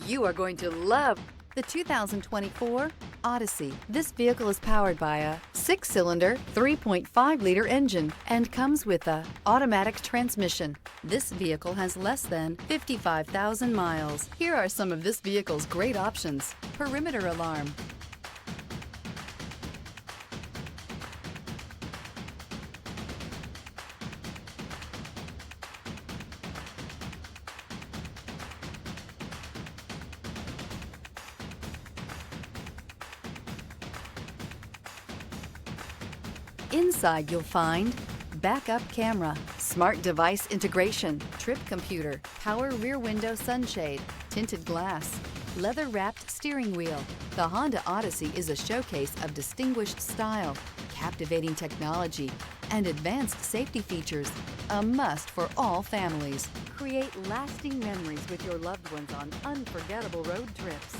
You are going to love the 2024 Odyssey. This vehicle is powered by a 6-cylinder, 3.5-liter engine and comes with a automatic transmission. This vehicle has less than 55,000 miles. Here are some of this vehicle's great options: perimeter alarm, inside you'll find backup camera, smart device integration, trip computer, power rear window sunshade, tinted glass, leather-wrapped steering wheel. The Honda Odyssey is a showcase of distinguished style, captivating technology, and advanced safety features. A must for all families. Create lasting memories with your loved ones on unforgettable road trips.